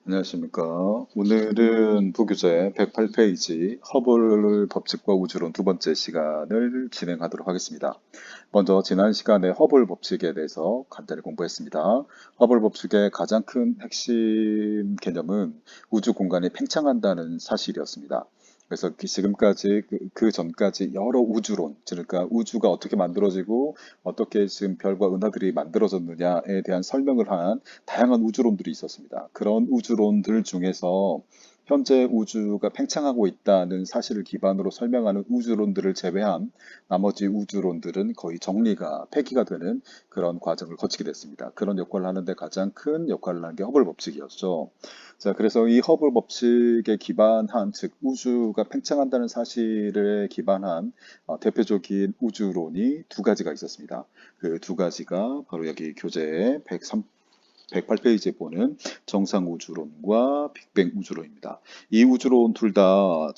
안녕하십니까. 오늘은 부교재 108페이지 허블 법칙과 우주론 두 번째 시간을 진행하도록 하겠습니다. 먼저 지난 시간에 허블 법칙에 대해서 간단히 공부했습니다. 허블 법칙의 가장 큰 핵심 개념은 우주 공간이 팽창한다는 사실이었습니다. 그래서 지금까지 그 전까지 여러 우주론, 그러니까 우주가 어떻게 만들어지고 어떻게 지금 별과 은하들이 만들어졌느냐에 대한 설명을 한 다양한 우주론들이 있었습니다. 그런 우주론들 중에서 현재 우주가 팽창하고 있다는 사실을 기반으로 설명하는 우주론들을 제외한 나머지 우주론들은 거의 정리가, 폐기가 되는 그런 과정을 거치게 됐습니다. 그런 역할을 하는데 가장 큰 역할을 한 게 허블 법칙이었죠. 자, 그래서 이 허블 법칙에 기반한, 즉 우주가 팽창한다는 사실에 기반한 대표적인 우주론이 두 가지가 있었습니다. 그 두 가지가 바로 여기 교재에 108페이지에 보는 정상우주론과 빅뱅 우주론입니다. 이 우주론 둘 다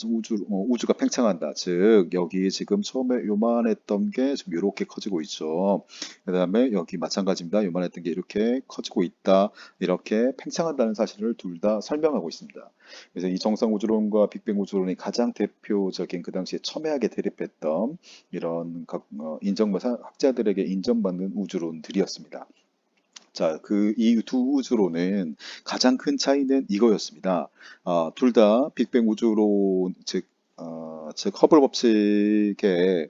우주가 팽창한다. 즉 여기 지금 처음에 요만했던 게 지금 이렇게 커지고 있죠. 그 다음에 여기 마찬가지입니다. 요만했던 게 이렇게 커지고 있다. 이렇게 팽창한다는 사실을 둘 다 설명하고 있습니다. 그래서 이 정상우주론과 빅뱅 우주론이 가장 대표적인 그 당시에 첨예하게 대립했던 이런 학자들에게 인정받는 우주론들이었습니다. 자, 이 두 우주론은 가장 큰 차이는 이거였습니다. 둘 다 빅뱅 우주론, 즉 허블 법칙에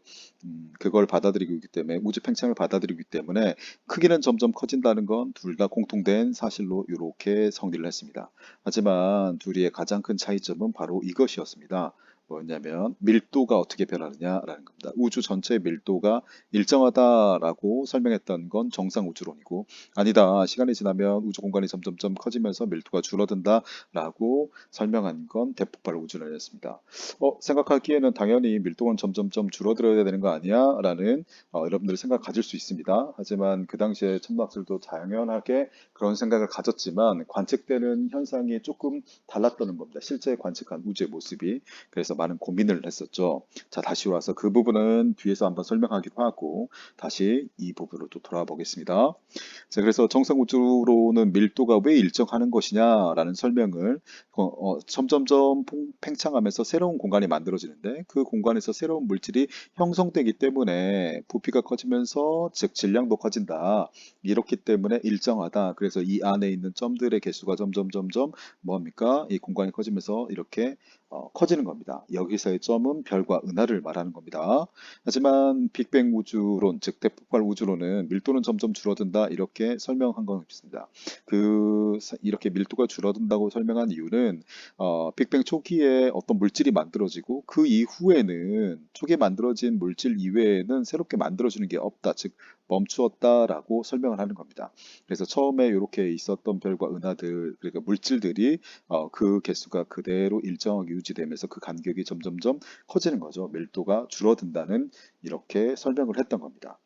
그걸 받아들이고 있기 때문에 우주 팽창을 받아들이기 때문에 크기는 점점 커진다는 건 둘 다 공통된 사실로 이렇게 정리를 했습니다. 하지만 둘이의 가장 큰 차이점은 바로 이것이었습니다. 뭐냐면 밀도가 어떻게 변하느냐라는 겁니다. 우주 전체의 밀도가 일정하다라고 설명했던 건 정상 우주론이고, 아니다, 시간이 지나면 우주 공간이 점점점 커지면서 밀도가 줄어든다라고 설명한 건 대폭발 우주론이었습니다. 생각하기에는 당연히 밀도는 점점점 줄어들어야 되는 거 아니야? 라는 여러분들이 생각 가질 수 있습니다. 하지만 그 당시에 천문학들도 당연하게 그런 생각을 가졌지만 관측되는 현상이 조금 달랐다는 겁니다. 실제 관측한 우주의 모습이. 그래서 많은 고민을 했었죠. 자, 다시 와서 그 부분은 뒤에서 한번 설명하기로 하고 다시 이 부분으로 또 돌아와 보겠습니다. 자, 그래서 정상우주로는 밀도가 왜 일정하는 것이냐라는 설명을 점점점 팽창하면서 새로운 공간이 만들어지는데 그 공간에서 새로운 물질이 형성되기 때문에 부피가 커지면서 즉 질량도 커진다. 이렇기 때문에 일정하다. 그래서 이 안에 있는 점들의 개수가 점점점점 뭡니까? 이 공간이 커지면서 이렇게 커지는 겁니다. 여기서의 점은 별과 은하를 말하는 겁니다. 하지만 빅뱅 우주론, 즉 대폭발 우주론은 밀도는 점점 줄어든다 이렇게 설명한 건 없습니다. 이렇게 밀도가 줄어든다고 설명한 이유는 빅뱅 초기에 어떤 물질이 만들어지고 그 이후에는 초기에 만들어진 물질 이외에는 새롭게 만들어지는 게 없다, 즉 멈추었다라고 설명을 하는 겁니다. 그래서 처음에 이렇게 있었던 별과 은하들, 그러니까 물질들이 그 개수가 그대로 일정하게 유지되면서 그 간격이 점점점 커지는 거죠. 밀도가 줄어든다는 이렇게 설명을 했던 겁니다.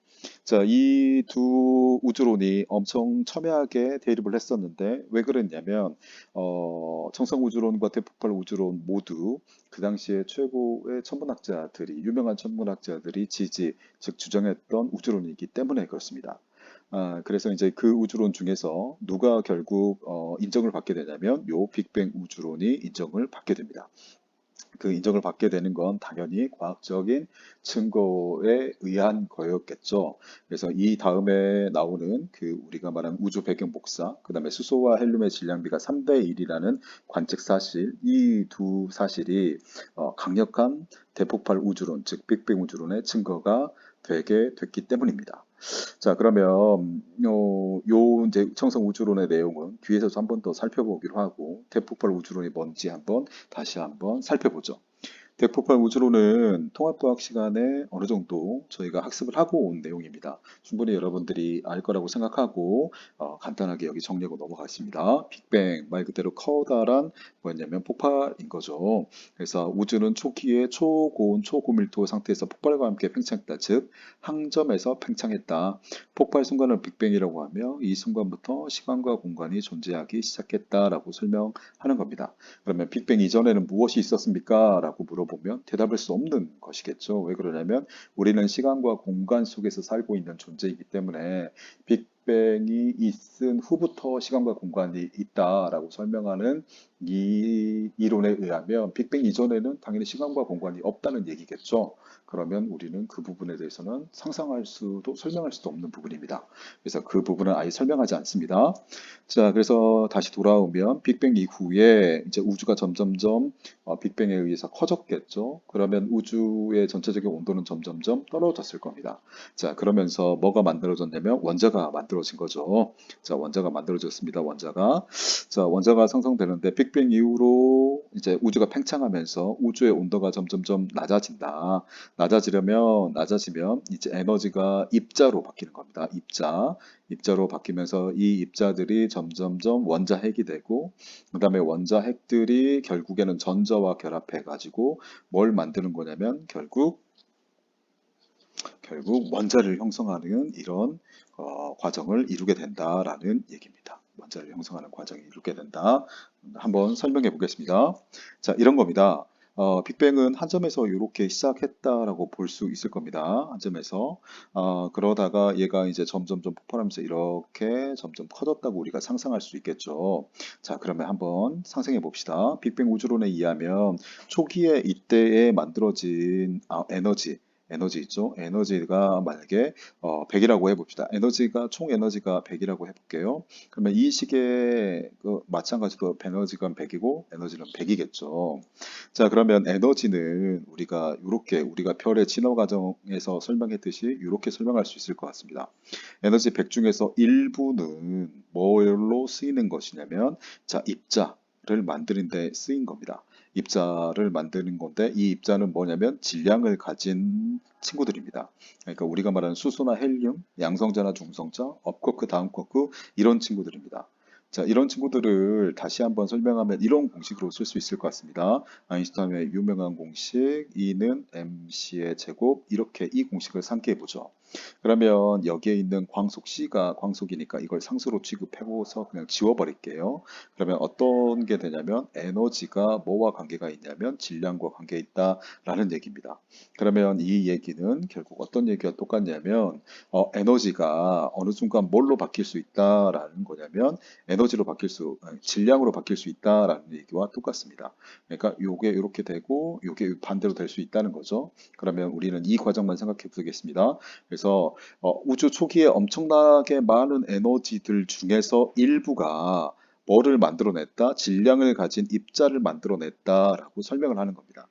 자, 이 두 우주론이 엄청 첨예하게 대립을 했었는데 왜 그랬냐면 청성 우주론과 대폭발 우주론 모두 그 당시에 최고의 천문학자들이 유명한 천문학자들이 즉 주장했던 우주론이기 때문에 그렇습니다. 그래서 이제 그 우주론 중에서 누가 결국 인정을 받게 되냐면 요 빅뱅 우주론이 인정을 받게 됩니다. 그 인정을 받게 되는 건 당연히 과학적인 증거에 의한 거였겠죠. 그래서 이 다음에 나오는 그 우리가 말하는 우주 배경 복사, 그 다음에 수소와 헬륨의 질량비가 3대 1이라는 관측 사실, 이 두 사실이 강력한 대폭발 우주론, 즉 빅뱅 우주론의 증거가 되게 됐기 때문입니다. 자, 그러면 이제 청성 우주론의 내용은 뒤에서 한 번 더 살펴보기로 하고 대폭발 우주론이 뭔지 다시 한번 살펴보죠. 대폭발 우주론은 통합과학 시간에 어느 정도 저희가 학습을 하고 온 내용입니다. 충분히 여러분들이 알 거라고 생각하고 간단하게 여기 정리하고 넘어가겠습니다. 빅뱅 말 그대로 커다란 뭐였냐면 폭발인 거죠. 그래서 우주는 초기에 초고온 초고밀도 상태에서 폭발과 함께 팽창했다. 즉 항점에서 팽창했다. 폭발 순간을 빅뱅이라고 하며 이 순간부터 시간과 공간이 존재하기 시작했다라고 설명하는 겁니다. 그러면 빅뱅 이전에는 무엇이 있었습니까? 라고 물어보면 대답할 수 없는 것이겠죠. 왜 그러냐면 우리는 시간과 공간 속에서 살고 있는 존재이기 때문에 빅뱅이 있은 후부터 시간과 공간이 있다라고 설명하는 이 이론에 의하면 빅뱅 이전에는 당연히 시간과 공간이 없다는 얘기겠죠. 그러면 우리는 그 부분에 대해서는 상상할 수도 설명할 수도 없는 부분입니다. 그래서 그 부분은 아예 설명하지 않습니다. 자, 그래서 다시 돌아오면 빅뱅 이후에 이제 우주가 점점점 빅뱅에 의해서 커졌겠죠. 그러면 우주의 전체적인 온도는 점점점 떨어졌을 겁니다. 자, 그러면서 뭐가 만들어졌냐면 원자가 만들어진 거죠. 자, 원자가 만들어졌습니다. 원자가. 자, 원자가 생성되는데 빅뱅 이후로 이제 우주가 팽창하면서 우주의 온도가 점점점 낮아지면 이제 에너지가 입자로 바뀌는 겁니다. 입자로 바뀌면서 이 입자들이 점점점 원자핵이 되고 그다음에 원자핵들이 결국에는 전자와 결합해 가지고 뭘 만드는 거냐면 결국 원자를 형성하는 이런 과정을 이루게 된다라는 얘기입니다. 원자를 형성하는 과정을 이루게 된다. 한번 설명해 보겠습니다. 자, 이런 겁니다. 빅뱅은 한 점에서 이렇게 시작했다라고 볼 수 있을 겁니다. 한 점에서. 그러다가 얘가 이제 점점점 폭발하면서 이렇게 점점 커졌다고 우리가 상상할 수 있겠죠. 자, 그러면 한번 상상해 봅시다. 빅뱅 우주론에 의하면 초기에 이때에 만들어진 에너지 있죠? 에너지가 만약에 100이라고 해봅시다. 총 에너지가 100이라고 해볼게요. 그러면 이 시계에 마찬가지로 에너지가 100이고 에너지는 100이겠죠. 자, 그러면 에너지는 우리가 별의 진화 과정에서 설명했듯이 이렇게 설명할 수 있을 것 같습니다. 에너지 100 중에서 일부는 뭘로 쓰이는 것이냐면 자, 입자를 만드는 데 쓰인 겁니다. 입자를 만드는 건데 이 입자는 뭐냐면 질량을 가진 친구들입니다. 그러니까 우리가 말하는 수소나 헬륨, 양성자나 중성자, 업쿼크, 다운쿼크 이런 친구들입니다. 자, 이런 친구들을 다시 한번 설명하면 이런 공식으로 쓸 수 있을 것 같습니다. 아인슈타인의 유명한 공식 E는 mc의 제곱 이렇게 이 공식을 상기해 보죠. 그러면 여기에 있는 광속 C가 광속이니까 이걸 상수로 취급해서 그냥 지워버릴게요. 그러면 어떤 게 되냐면 에너지가 뭐와 관계가 있냐면 질량과 관계 있다라는 얘기입니다. 그러면 이 얘기는 결국 어떤 얘기가 똑같냐면 에너지가 어느 순간 뭘로 바뀔 수 있다라는 거냐면 질량으로 바뀔 수 있다라는 얘기와 똑같습니다. 그러니까 요게 이렇게 되고 요게 반대로 될 수 있다는 거죠. 그러면 우리는 이 과정만 생각해 보겠습니다. 그래서 우주 초기에 엄청나게 많은 에너지들 중에서 일부가 뭐를 만들어냈다? 질량을 가진 입자를 만들어냈다라고 설명을 하는 겁니다.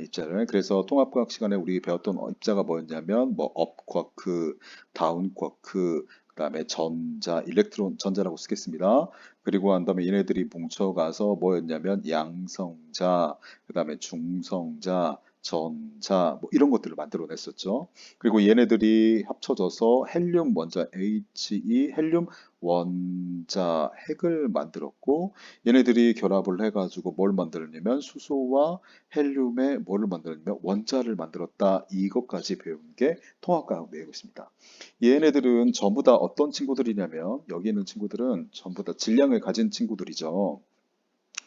입자를. 그래서 통합과학 시간에 우리 배웠던 입자가 뭐였냐면 뭐 업쿼크, 다운쿼크, 그다음에 전자라고 쓰겠습니다. 그리고 한 다음에 얘네들이 뭉쳐가서 뭐였냐면 양성자, 그다음에 중성자, 전자 뭐 이런 것들을 만들어냈었죠. 그리고 얘네들이 합쳐져서 헬륨 원자 헬륨 원자 핵을 만들었고 얘네들이 결합을 해가지고 뭘 만들었냐면 수소와 헬륨의 뭐를 만들었냐면 원자를 만들었다. 이것까지 배운 게 통합과학 내용이었습니다. 얘네들은 전부 다 어떤 친구들이냐면 여기 있는 친구들은 전부 다 질량을 가진 친구들이죠.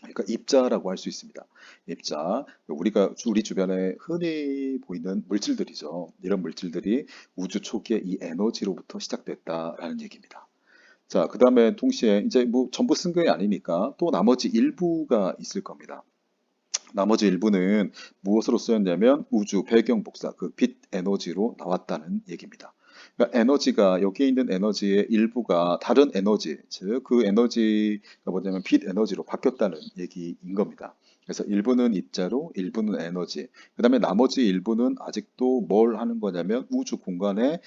그러니까 입자라고 할 수 있습니다. 입자. 우리 주변에 흔히 보이는 물질들이죠. 이런 물질들이 우주 초기에 이 에너지로부터 시작됐다라는 얘기입니다. 자, 그 다음에 동시에 이제 뭐 전부 쓴 게 아니니까 또 나머지 일부가 있을 겁니다. 나머지 일부는 무엇으로 쓰였냐면 우주 배경 복사, 그 빛 에너지로 나왔다는 얘기입니다. 그러니까 에너지가 여기에 있는 에너지의 일부가 다른 에너지, 즉 그 에너지가 뭐냐면 빛 에너지로 바뀌었다는 얘기인 겁니다. 그래서 일부는 입자로, 일부는 에너지. 그다음에 나머지 일부는 아직도 뭘 하는 거냐면 우주 공간에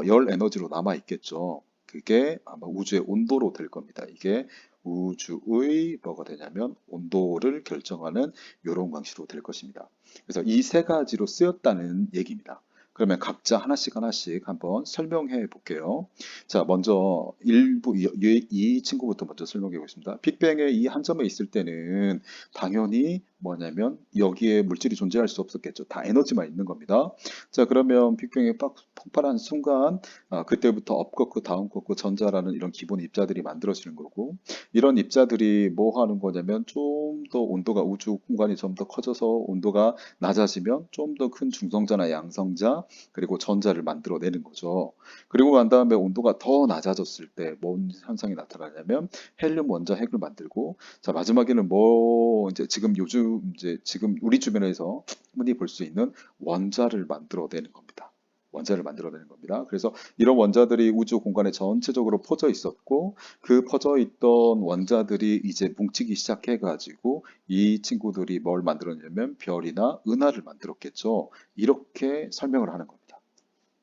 열 에너지로 남아 있겠죠. 그게 아마 우주의 온도로 될 겁니다. 이게 우주의 뭐가 되냐면 온도를 결정하는 이런 방식으로 될 것입니다. 그래서 이 세 가지로 쓰였다는 얘기입니다. 그러면 각자 하나씩 한번 설명해 볼게요. 자, 먼저 이 친구부터 먼저 설명해 보겠습니다. 빅뱅의 이 한 점에 있을 때는 당연히 뭐냐면 여기에 물질이 존재할 수 없었겠죠. 다 에너지만 있는 겁니다. 자, 그러면 빅뱅이 폭발한 순간 그때부터 업거크, 다운거크, 전자라는 이런 기본 입자들이 만들어지는 거고, 이런 입자들이 뭐 하는 거냐면 좀 더 온도가 우주 공간이 좀 더 커져서 온도가 낮아지면 좀 더 큰 중성자나 양성자 그리고 전자를 만들어내는 거죠. 그리고 난 다음에 온도가 더 낮아졌을 때 뭔 현상이 나타나냐면 헬륨 원자 핵을 만들고, 자, 마지막에는 뭐 이제 지금 요즘 이제 지금 우리 주변에서 흔히 볼 수 있는 원자를 만들어내는 겁니다. 원자를 만들어내는 겁니다. 그래서 이런 원자들이 우주 공간에 전체적으로 퍼져 있었고, 그 퍼져 있던 원자들이 이제 뭉치기 시작해가지고 이 친구들이 뭘 만들었냐면 별이나 은하를 만들었겠죠. 이렇게 설명을 하는 겁니다.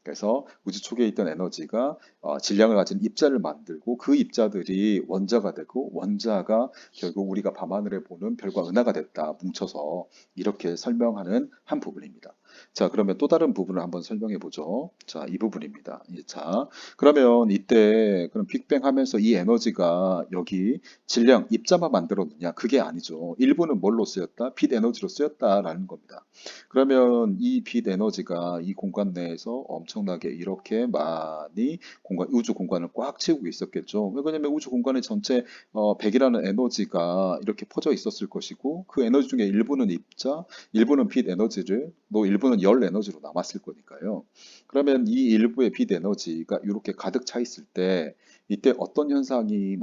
그래서 우주 속에 있던 에너지가 질량을 가진 입자를 만들고, 그 입자들이 원자가 되고, 원자가 결국 우리가 밤하늘에 보는 별과 은하가 됐다. 뭉쳐서 이렇게 설명하는 한 부분입니다. 자, 그러면 또 다른 부분을 한번 설명해 보죠. 자, 이 부분입니다. 자, 그러면 이때 그럼 빅뱅 하면서 이 에너지가 여기 질량, 입자만 만들었느냐? 그게 아니죠. 일부는 뭘로 쓰였다? 빛 에너지로 쓰였다라는 겁니다. 그러면 이 빛 에너지가 이 공간 내에서 엄청나게 이렇게 많이 우주 공간을 꽉 채우고 있었겠죠. 왜 그러냐면 우주 공간의 전체 100이라는 에너지가 이렇게 퍼져 있었을 것이고, 그 에너지 중에 일부는 입자, 일부는 빛 에너지를, 또 일부는 열 에너지로 남았을 거니까요. 그러면 이 일부의 빛 에너지가 이렇게 가득 차 있을 때 이때 어떤 현상이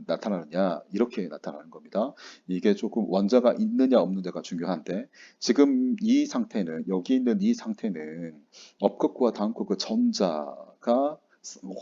나타나느냐, 이렇게 나타나는 겁니다. 이게 조금 원자가 있느냐 없느냐가 중요한데, 지금 이 상태는, 여기 있는 이 상태는 업cực과 다운cực 그 전자가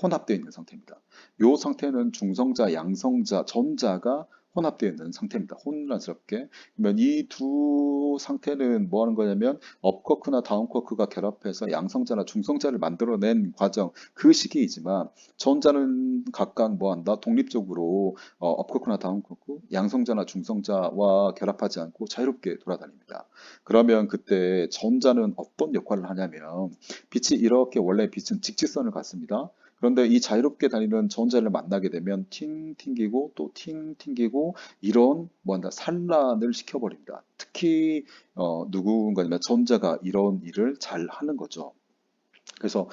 혼합되어 있는 상태입니다. 이 상태는 중성자, 양성자, 전자가 혼합되어 있는 상태입니다. 혼란스럽게. 그러면 이 두 상태는 뭐 하는 거냐면 업커크나 다운커크가 결합해서 양성자나 중성자를 만들어낸 과정, 그 시기이지만, 전자는 각각 뭐 한다? 독립적으로 업커크나 다운커크, 양성자나 중성자와 결합하지 않고 자유롭게 돌아다닙니다. 그러면 그때 전자는 어떤 역할을 하냐면, 빛이 이렇게, 원래 빛은 직지선을 갖습니다. 그런데 이 자유롭게 다니는 전자를 만나게 되면 팅 튕기고 또 팅 튕기고, 이런 뭐한다 산란을 시켜버립니다. 특히 누군가냐면 전자가 이런 일을 잘 하는 거죠. 그래서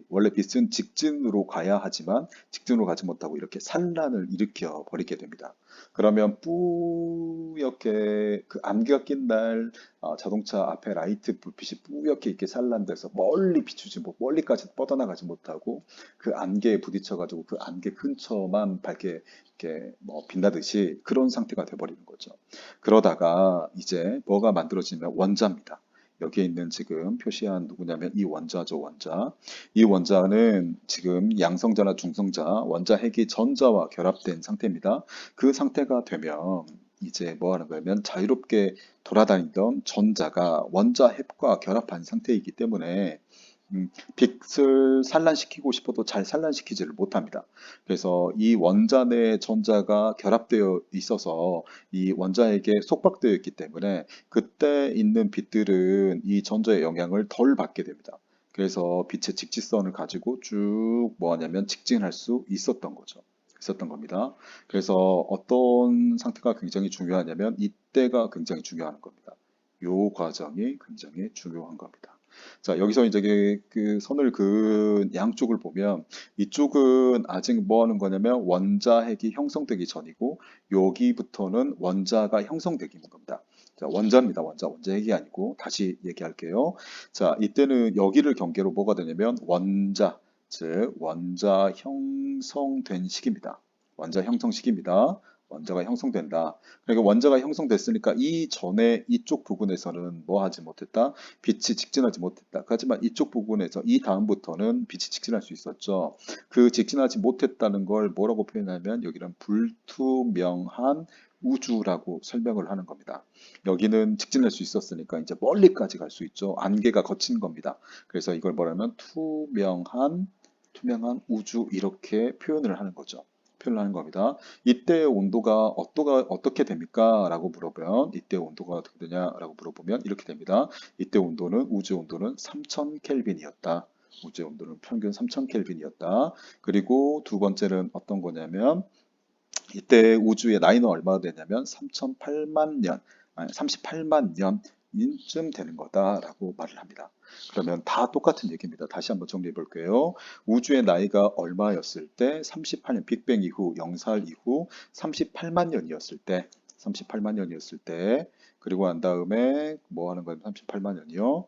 원래 빛은 직진으로 가야 하지만 직진으로 가지 못하고 이렇게 산란을 일으켜 버리게 됩니다. 그러면 뿌옇게 그 안개가 낀 날 자동차 앞에 라이트 불빛이 뿌옇게 이렇게 산란돼서 멀리 비추지 못, 멀리까지 뻗어나가지 못하고 그 안개에 부딪혀가지고 그 안개 근처만 밝게 이렇게 뭐 빛나듯이 그런 상태가 돼버리는 거죠. 그러다가 이제 뭐가 만들어지면 원자입니다. 여기에 있는 지금 표시한 누구냐면 이 원자죠, 원자. 이 원자는 지금 양성자나 중성자, 원자 핵이 전자와 결합된 상태입니다. 그 상태가 되면 이제 뭐 하는 거냐면 자유롭게 돌아다니던 전자가 원자 핵과 결합한 상태이기 때문에 빛을 산란시키고 싶어도 잘 산란시키지를 못합니다. 그래서 이 원자 내 전자가 결합되어 있어서 이 원자에게 속박되어 있기 때문에 그때 있는 빛들은 이 전자의 영향을 덜 받게 됩니다. 그래서 빛의 직지선을 가지고 쭉 뭐하냐면 직진할 수 있었던 거죠. 있었던 겁니다. 그래서 어떤 상태가 굉장히 중요하냐면 이때가 굉장히 중요한 겁니다. 이 과정이 굉장히 중요한 겁니다. 자, 여기서 이제 그 선을 그은 양쪽을 보면, 이쪽은 아직 뭐 하는 거냐면 원자 핵이 형성되기 전이고, 여기부터는 원자가 형성되기 있는 겁니다. 자, 원자입니다. 원자 핵이 아니고. 다시 얘기할게요. 자, 이때는 여기를 경계로 뭐가 되냐면 원자, 즉 원자 형성된 시기입니다. 원자 형성 시기입니다. 원자가 형성된다. 그러니까 원자가 형성됐으니까 이 전에 이쪽 부분에서는 뭐 하지 못했다? 빛이 직진하지 못했다. 하지만 이쪽 부분에서 이 다음부터는 빛이 직진할 수 있었죠. 그 직진하지 못했다는 걸 뭐라고 표현하면 여기는 불투명한 우주라고 설명을 하는 겁니다. 여기는 직진할 수 있었으니까 이제 멀리까지 갈 수 있죠. 안개가 거친 겁니다. 그래서 이걸 뭐라면 투명한 우주, 이렇게 표현을 하는 거죠. 표현을 하는 겁니다. 이때 온도가 어떻게 됩니까? 라고 물어보면, 이때 온도가 어떻게 되냐라고 물어보면 이렇게 됩니다. 이때 우주 온도는 3000 켈빈이었다. 우주 온도는 평균 3000 켈빈이었다. 그리고 두 번째는 어떤 거냐면, 이때 우주의 나이는 얼마나 되냐면 3008만 년, 아니, 38만 년쯤 되는 거다라고 말을 합니다. 그러면 다 똑같은 얘기입니다. 다시 한번 정리해 볼게요. 우주의 나이가 얼마였을 때 38년 빅뱅 이후 영살 이후 38만 년이었을 때 38만 년이었을 때 그리고 난 다음에 뭐 하는 거예요? 38만 년이요.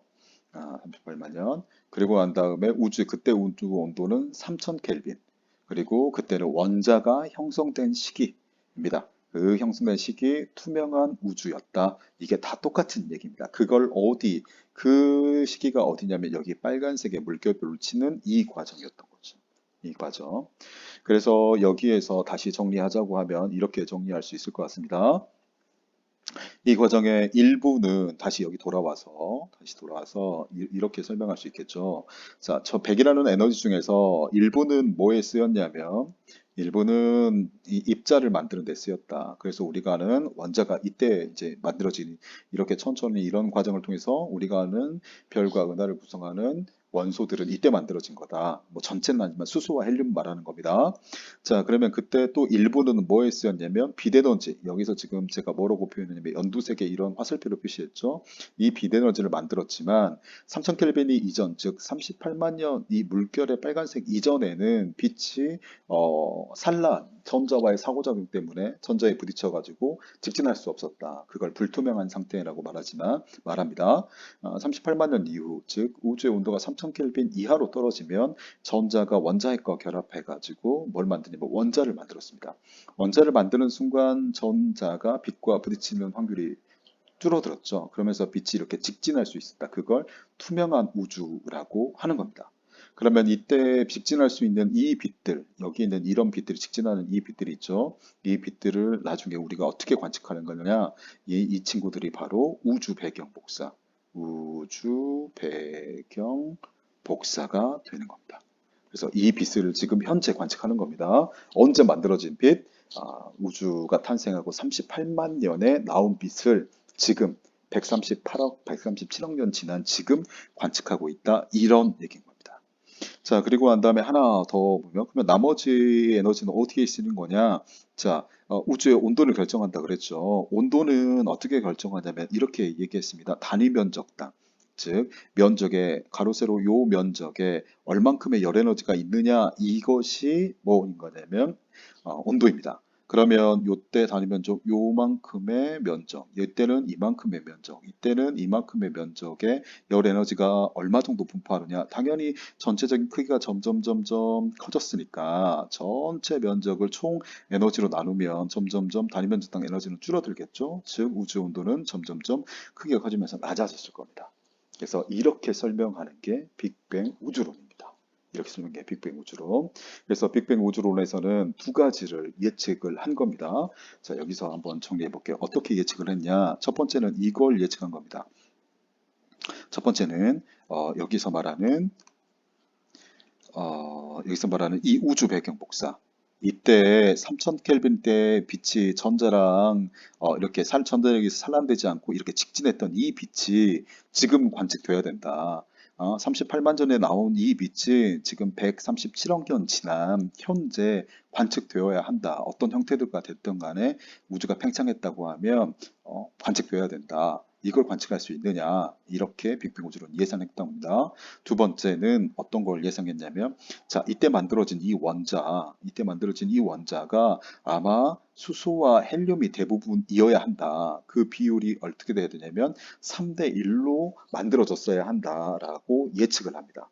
38만 년. 그리고 난 다음에 그때 우주 온도는 3000 켈빈. 그리고 그때는 원자가 형성된 시기입니다. 그 형성된 시기 투명한 우주였다. 이게 다 똑같은 얘기입니다. 그 시기가 어디냐면 여기 빨간색의 물결을 치는 이 과정이었던 거죠. 이 과정. 그래서 여기에서 다시 정리하자고 하면 이렇게 정리할 수 있을 것 같습니다. 이 과정의 일부는 다시 돌아와서 이렇게 설명할 수 있겠죠. 자, 저 100이라는 에너지 중에서 일부는 뭐에 쓰였냐면 일부는 이 입자를 만드는 데 쓰였다. 그래서 우리가 아는 원자가 이때 이제 만들어진 이렇게 천천히 이런 과정을 통해서 우리가 아는 별과 은하를 구성하는 원소들은 이때 만들어진 거다. 뭐 전체는 아니지만 수소와 헬륨 말하는 겁니다. 자, 그러면 그때 또 일부는 뭐에 쓰였냐면 비대너지. 여기서 지금 제가 뭐라고 표현했냐면 연두색의 이런 화살표로 표시했죠. 이 비대너지를 만들었지만 3000 켈빈이 이전, 즉 38만 년 이 물결의 빨간색 이전에는 빛이 산란, 전자와의 상호작용 때문에 전자에 부딪혀가지고 직진할 수 없었다. 그걸 불투명한 상태라고 말합니다. 38만 년 이후, 즉 우주의 온도가 3000 켈빈 이하로 떨어지면 전자가 원자핵과 결합해가지고 뭘 만드냐면 원자를 만들었습니다. 원자를 만드는 순간 전자가 빛과 부딪히는 확률이 줄어들었죠. 그러면서 빛이 이렇게 직진할 수 있었다. 그걸 투명한 우주라고 하는 겁니다. 그러면 이때 직진할 수 있는 이 빛들, 여기 있는 이런 빛들이 직진하는 이 빛들이 있죠. 이 빛들을 나중에 우리가 어떻게 관측하는 거냐? 이 친구들이 바로 우주 배경 복사, 우주 배경 복사가 되는 겁니다. 그래서 이 빛을 지금 현재 관측하는 겁니다. 언제 만들어진 빛? 우주가 탄생하고 38만 년에 나온 빛을 지금 137억 년 지난 지금 관측하고 있다. 이런 얘기인 겁니다. 자, 그리고 난 다음에 하나 더 보면, 그러면 나머지 에너지는 어디에 쓰는 거냐? 자, 우주의 온도를 결정한다 그랬죠. 온도는 어떻게 결정하냐면, 이렇게 얘기했습니다. 단위 면적당. 즉, 면적에, 가로, 세로 요 면적에 얼만큼의 열 에너지가 있느냐, 이것이 뭐인 거냐면, 온도입니다. 그러면 요때 단위 면적 요만큼의 면적, 이때는 이만큼의 면적, 이때는 이만큼의 면적에 열 에너지가 얼마 정도 분포하느냐? 당연히 전체적인 크기가 점점 커졌으니까 전체 면적을 총 에너지로 나누면 점점점 단위 면적당 에너지는 줄어들겠죠. 즉 우주 온도는 점점점 크기가 커지면서 낮아졌을 겁니다. 그래서 이렇게 설명하는 게 빅뱅 우주론입니다. 이렇게 설명한 게 빅뱅 우주론. 그래서 빅뱅 우주론에서는 두 가지를 예측을 한 겁니다. 자, 여기서 한번 정리해 볼게요. 어떻게 예측을 했냐? 첫 번째는 이걸 예측한 겁니다. 첫 번째는 여기서 말하는 이 우주 배경 복사. 이때 3000 켈빈 때 빛이 전자랑 이렇게 전자력이 산란되지 않고 이렇게 직진했던 이 빛이 지금 관측돼야 된다. 38만 전에 나온 이 빛이 지금 137억 년 지난 현재 관측되어야 한다. 어떤 형태들과 됐든 간에 우주가 팽창했다고 하면 관측돼야 된다. 이걸 관측할 수 있느냐? 이렇게 빅뱅 우주론 예상했던 겁니다. 두 번째는 어떤 걸 예상했냐면, 자, 이때 만들어진 이 원자가 아마 수소와 헬륨이 대부분이어야 한다. 그 비율이 어떻게 돼야 되냐면 3대 1로 만들어졌어야 한다라고 예측을 합니다.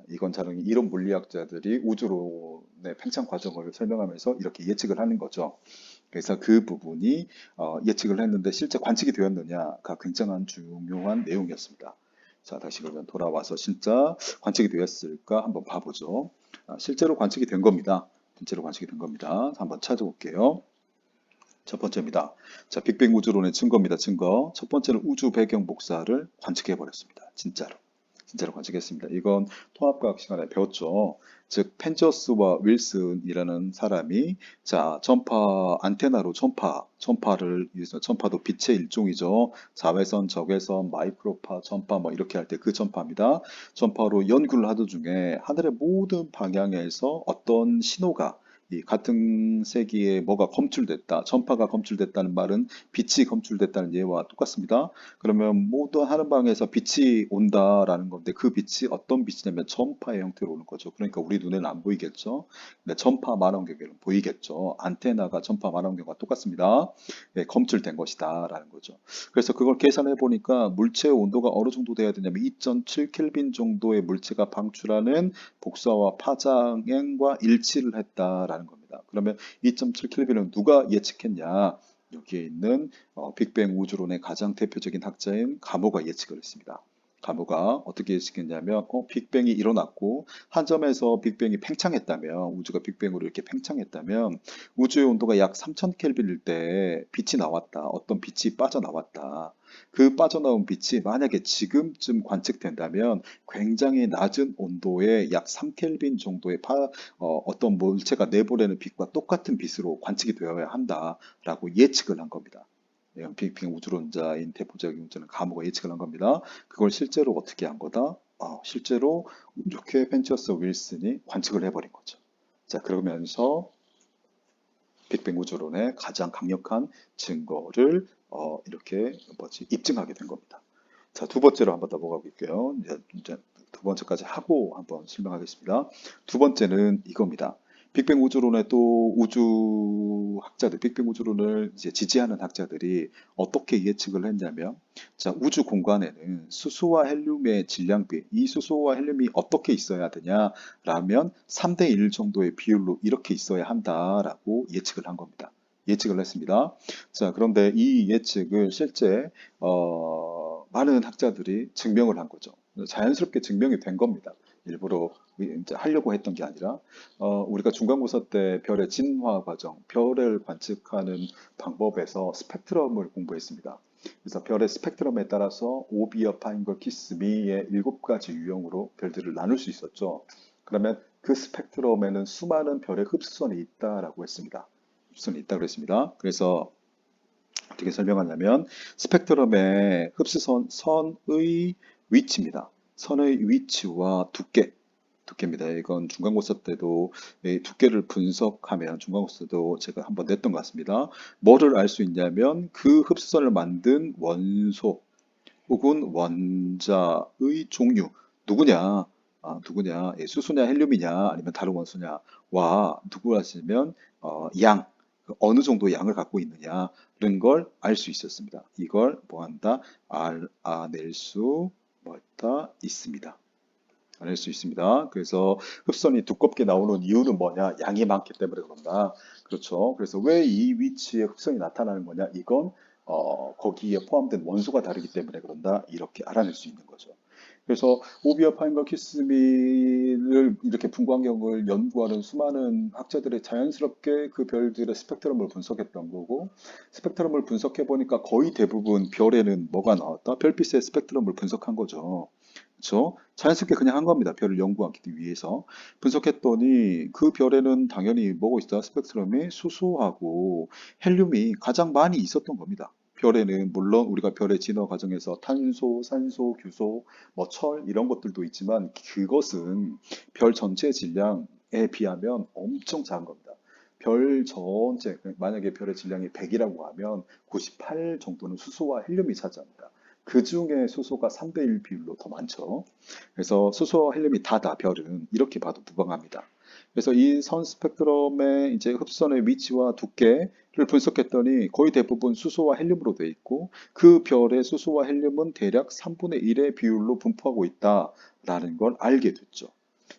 이건 자랑이 이론 물리학자들이 우주론의 팽창 과정을 설명하면서 이렇게 예측을 하는 거죠. 그래서 그 부분이 예측을 했는데 실제 관측이 되었느냐가 굉장한 중요한 내용이었습니다. 자, 다시 그러면 돌아와서 진짜 관측이 되었을까 한번 봐보죠. 실제로 관측이 된 겁니다. 실제로 관측이 된 겁니다. 한번 찾아볼게요. 첫 번째입니다. 자, 빅뱅 우주론의 증거입니다. 증거. 첫 번째는 우주 배경 복사를 관측해 버렸습니다. 진짜로 관측했습니다. 이건 통합과학 시간에 배웠죠. 즉 펜저스와 윌슨이라는 사람이 자 안테나로 전파를 위해서 전파도 빛의 일종이죠. 자외선, 적외선, 마이크로파, 전파 뭐 이렇게 할 때 그 전파입니다. 전파로 연구를 하던 중에 하늘의 모든 방향에서 어떤 신호가 이 같은 세기에 뭐가 검출됐다, 전파가 검출됐다는 말은 빛이 검출됐다는 예와 똑같습니다. 그러면 모두 하는 방에서 빛이 온다라는 건데 그 빛이 어떤 빛이냐면 전파의 형태로 오는 거죠. 그러니까 우리 눈에는 안 보이겠죠. 근데 전파 망원경에는 보이겠죠. 안테나가 전파 망원경과 똑같습니다. 예, 검출된 것이다라는 거죠. 그래서 그걸 계산해 보니까 물체의 온도가 어느 정도 돼야 되냐면 2.7 켈빈 정도의 물체가 방출하는 복사와 파장과 일치를 했다라는 겁니다. 그러면 2.7 켈빈은 누가 예측했냐? 여기에 있는 빅뱅 우주론의 가장 대표적인 학자인 가모가 예측을 했습니다. 가모가 어떻게 예측했냐면 빅뱅이 일어났고 한 점에서 빅뱅이 팽창했다면 우주가 빅뱅으로 이렇게 팽창했다면 우주의 온도가 약 3000 켈빈일 때 빛이 나왔다. 어떤 빛이 빠져나왔다. 그 빠져나온 빛이 만약에 지금쯤 관측된다면 굉장히 낮은 온도의 약 3켈빈 정도의 어떤 물체가 내보내는 빛과 똑같은 빛으로 관측이 되어야 한다라고 예측을 한 겁니다. 빅뱅 우주론자인 대표적인 우주는 가모가 예측을 한 겁니다. 그걸 실제로 어떻게 한 거다? 실제로 이렇게 펜처스 윌슨이 관측을 해버린 거죠. 자, 그러면서 빅뱅 우주론의 가장 강력한 증거를 이렇게 입증하게 된 겁니다. 자, 두 번째로 한번 넘어가 볼게요. 이제 두 번째까지 하고 한번 설명하겠습니다. 두 번째는 이겁니다. 빅뱅 우주론의 또 우주학자들, 빅뱅 우주론을 이제 지지하는 학자들이 어떻게 예측을 했냐면, 자, 우주 공간에는 수소와 헬륨의 질량비, 이 수소와 헬륨이 어떻게 있어야 되냐라면 3대 1 정도의 비율로 이렇게 있어야 한다라고 예측을 한 겁니다. 예측을 했습니다. 자, 그런데 이 예측을 실제 많은 학자들이 증명을 한 거죠. 자연스럽게 증명이 된 겁니다. 일부러 이제 하려고 했던 게 아니라 우리가 중간고사 때 별의 진화 과정, 별을 관측하는 방법에서 스펙트럼을 공부했습니다. 그래서 별의 스펙트럼에 따라서 오비어, 파인걸, 키스미의 7가지 유형으로 별들을 나눌 수 있었죠. 그러면 그 스펙트럼에는 수많은 별의 흡수선이 있다라고 했습니다. 흡수선이 있다고 그랬습니다. 그래서 어떻게 설명하냐면 스펙트럼의 선의 위치입니다. 선의 위치와 두께입니다. 이건 중간고사 때도 이 두께를 분석하면 중간고사 때도 제가 한번 냈던 것 같습니다. 뭐를 알 수 있냐면 그 흡수선을 만든 원소 혹은 원자의 종류 누구냐? 누구냐? 수소냐 헬륨이냐 아니면 다른 원소냐와 누구라시면 양 어느 정도 양을 갖고 있느냐는 걸 알 수 있었습니다. 이걸 뭐한다? 알아낼 수 있습니다. 알아낼 수 있습니다. 그래서 흡선이 두껍게 나오는 이유는 뭐냐? 양이 많기 때문에 그런다. 그렇죠. 그래서 왜 이 위치에 흡선이 나타나는 거냐? 이건 거기에 포함된 원소가 다르기 때문에 그런다. 이렇게 알아낼 수 있는 거죠. 그래서 오비어 파인과 키스미를 이렇게 분광경을 연구하는 수많은 학자들이 자연스럽게 그 별들의 스펙트럼을 분석했던 거고 스펙트럼을 분석해 보니까 거의 대부분 별에는 뭐가 나왔다? 별빛의 스펙트럼을 분석한 거죠. 그렇죠? 자연스럽게 그냥 한 겁니다. 별을 연구하기 위해서. 분석했더니 그 별에는 당연히 뭐가 있다? 스펙트럼이 수소하고 헬륨이 가장 많이 있었던 겁니다. 별에는 물론 우리가 별의 진화 과정에서 탄소, 산소, 규소, 철 이런 것들도 있지만 그것은 별 전체 질량에 비하면 엄청 작은 겁니다. 별 전체, 만약에 별의 질량이 100이라고 하면 98 정도는 수소와 헬륨이 차지합니다. 그 중에 수소가 3대1 비율로 더 많죠. 그래서 수소와 헬륨이 다다 별은 이렇게 봐도 무방합니다. 그래서 이 선 스펙트럼의 이제 흡선의 위치와 두께를 분석했더니 거의 대부분 수소와 헬륨으로 되어 있고 그 별의 수소와 헬륨은 대략 3분의 1의 비율로 분포하고 있다라는 걸 알게 됐죠.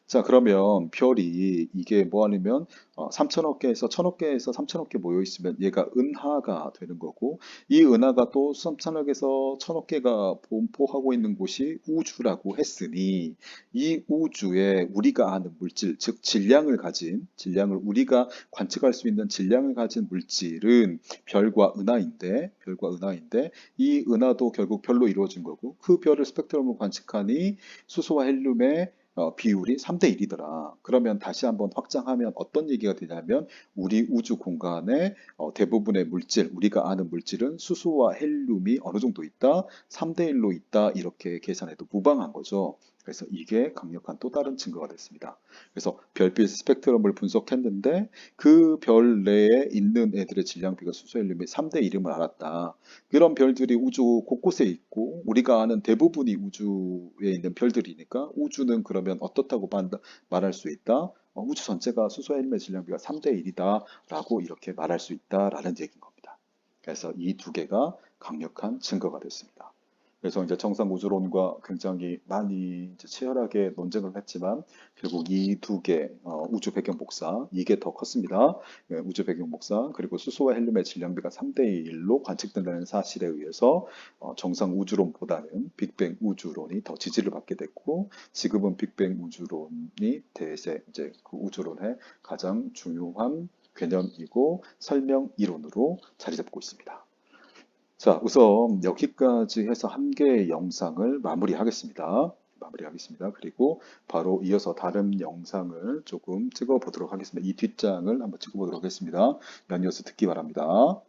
자, 그러면 별이 이게 뭐 하냐면 3천억 개에서 1천억 개에서 3천억 개 모여 있으면 얘가 은하가 되는 거고 이 은하가 또 3천억에서 1천억 개가 분포하고 있는 곳이 우주라고 했으니 이 우주에 우리가 아는 물질, 즉 질량을 우리가 관측할 수 있는 질량을 가진 물질은 별과 은하인데 이 은하도 결국 별로 이루어진 거고 그 별을 스펙트럼으로 관측하니 수소와 헬륨의 비율이 3대 1이더라. 그러면 다시 한번 확장하면 어떤 얘기가 되냐면 우리 우주 공간에 대부분의 물질, 우리가 아는 물질은 수소와 헬륨이 어느 정도 있다? 3대 1로 있다. 이렇게 계산해도 무방한 거죠. 그래서 이게 강력한 또 다른 증거가 됐습니다. 그래서 별빛 스펙트럼을 분석했는데 그 별 내에 있는 애들의 질량비가 수소헬륨이 3대 1임을 알았다. 그런 별들이 우주 곳곳에 있고 우리가 아는 대부분이 우주에 있는 별들이니까 우주는 그러면 어떻다고 말할 수 있다? 우주 전체가 수소헬륨의 질량비가 3대 1이다 라고 이렇게 말할 수 있다라는 얘기인 겁니다. 그래서 이 두 개가 강력한 증거가 됐습니다. 그래서 이제 정상 우주론과 굉장히 많이 이제 치열하게 논쟁을 했지만 결국 이 두 개, 우주 배경 복사 이게 더 컸습니다. 예, 우주 배경 복사 그리고 수소와 헬륨의 질량비가 3대 1로 관측된다는 사실에 의해서 정상 우주론보다는 빅뱅 우주론이 더 지지를 받게 됐고 지금은 빅뱅 우주론이 대세 이제 그 우주론의 가장 중요한 개념이고 설명 이론으로 자리 잡고 있습니다. 자, 우선 여기까지 해서 한 개의 영상을 마무리하겠습니다. 그리고 바로 이어서 다른 영상을 조금 찍어 보도록 하겠습니다. 이 뒷장을 한번 찍어 보도록 하겠습니다. 연이어서 듣기 바랍니다.